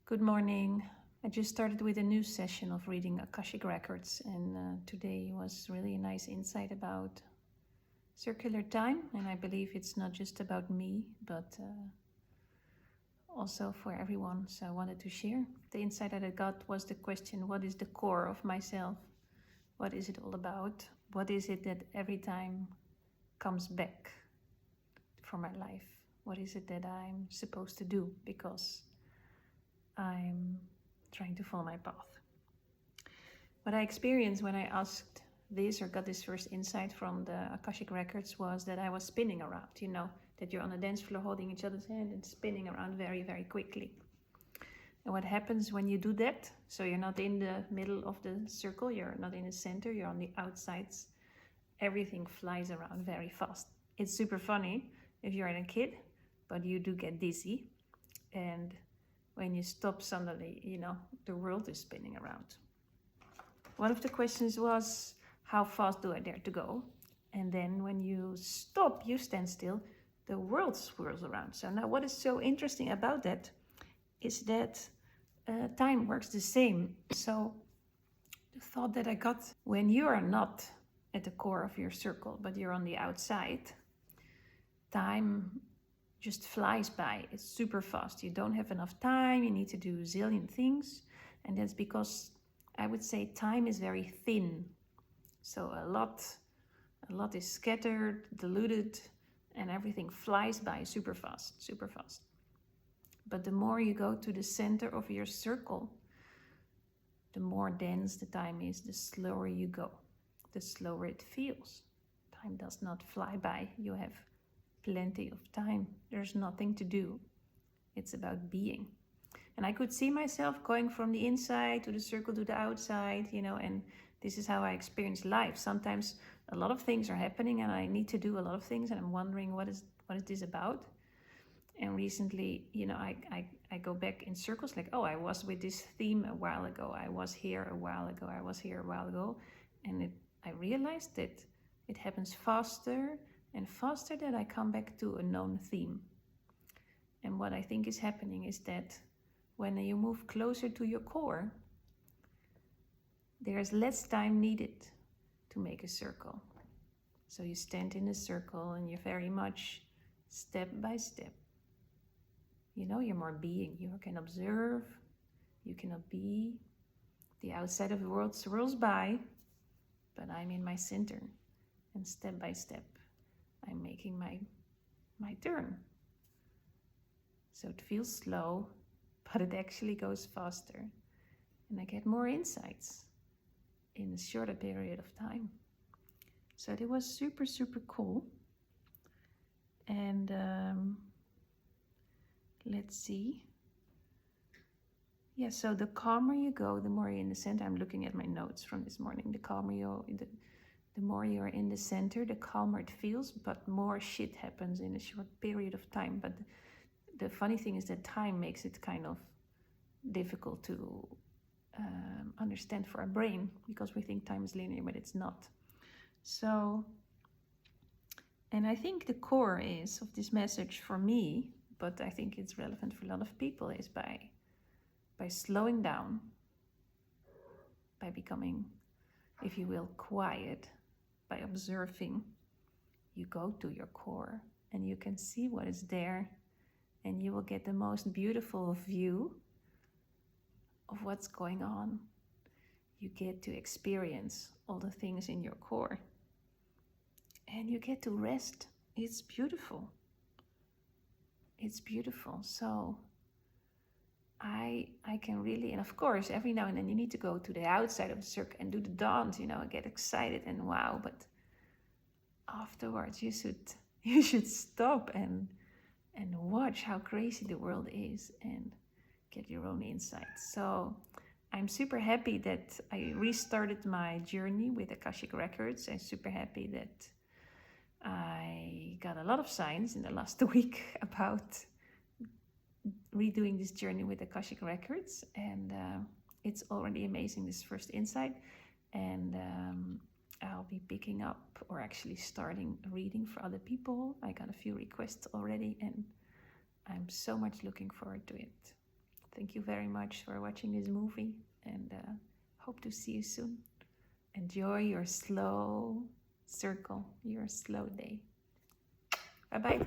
Good morning. I just started with a new session of reading Akashic records, and today was really a nice insight about circular time. And I believe it's not just about me, but also for everyone. So I wanted to share. The insight that I got was the question: what is the core of myself? What is it all about? What is it that every time comes back for my life? What is it that I'm supposed to do? Because I'm trying to follow my path. What I experienced when I asked this or got this first insight from the Akashic records was that I was spinning around, that you're on a dance floor holding each other's hand and spinning around very, very quickly. And what happens when you do that, so you're not in the middle of the circle, you're not in the center, you're on the outsides, everything flies around very fast. It's super funny if you're a kid, but you do get dizzy. And when you stop suddenly, the world is spinning around. One of the questions was, how fast do I dare to go? And then when you stop, you stand still, the world swirls around. So now what is so interesting about that is that time works the same. So the thought that I got, when you are not at the core of your circle, but you're on the outside, time just flies by. It's super fast. You don't have enough time. You need to do a zillion things. And that's because I would say time is very thin. So a lot is scattered, diluted, and everything flies by super fast, super fast. But the more you go to the center of your circle, the more dense the time is, the slower you go, the slower it feels. Time does not fly by. You have plenty of time. There's nothing to do. It's about being. And I could see myself going from the inside to the circle to the outside, and this is how I experience life. Sometimes a lot of things are happening and I need to do a lot of things and I'm wondering what is this about? And recently, I go back in circles like, oh, I was with this theme a while ago. I was here a while ago. I was here a while ago. And I realized that it happens faster and faster that I come back to a known theme. And what I think is happening is that when you move closer to your core, there's less time needed to make a circle. So you stand in a circle and you're very much step by step. You're more being. You can observe, you cannot be. The outside of the world swirls by, but I'm in my center. And step by step, I'm making my turn. So it feels slow, but it actually goes faster. And I get more insights in a shorter period of time. So it was super, super cool. And let's see. Yeah, so the calmer you go, the more you're in the center. I'm looking at my notes from this morning. The more you're in the center, the calmer it feels, but more shit happens in a short period of time. But the funny thing is that time makes it kind of difficult to understand for our brain, because we think time is linear, but it's not. So, and I think the core is of this message for me, but I think it's relevant for a lot of people, is by slowing down, by becoming, if you will, quiet, by observing, you go to your core and you can see what is there, and you will get the most beautiful view of what's going on. You get to experience all the things in your core and you get to rest. It's beautiful. It's beautiful. So I can really, and of course, every now and then you need to go to the outside of the circle and do the dance, get excited and wow. But afterwards, you should stop and watch how crazy the world is and get your own insights. So I'm super happy that I restarted my journey with Akashic Records. I'm super happy that I got a lot of signs in the last week about redoing this journey with Akashic Records, and it's already amazing, this first insight. And I'll be picking up, or actually starting reading for other people. I got a few requests already and I'm so much looking forward to it. Thank you very much for watching this movie, and hope to see you soon. Enjoy your slow circle, your slow day. Bye-bye.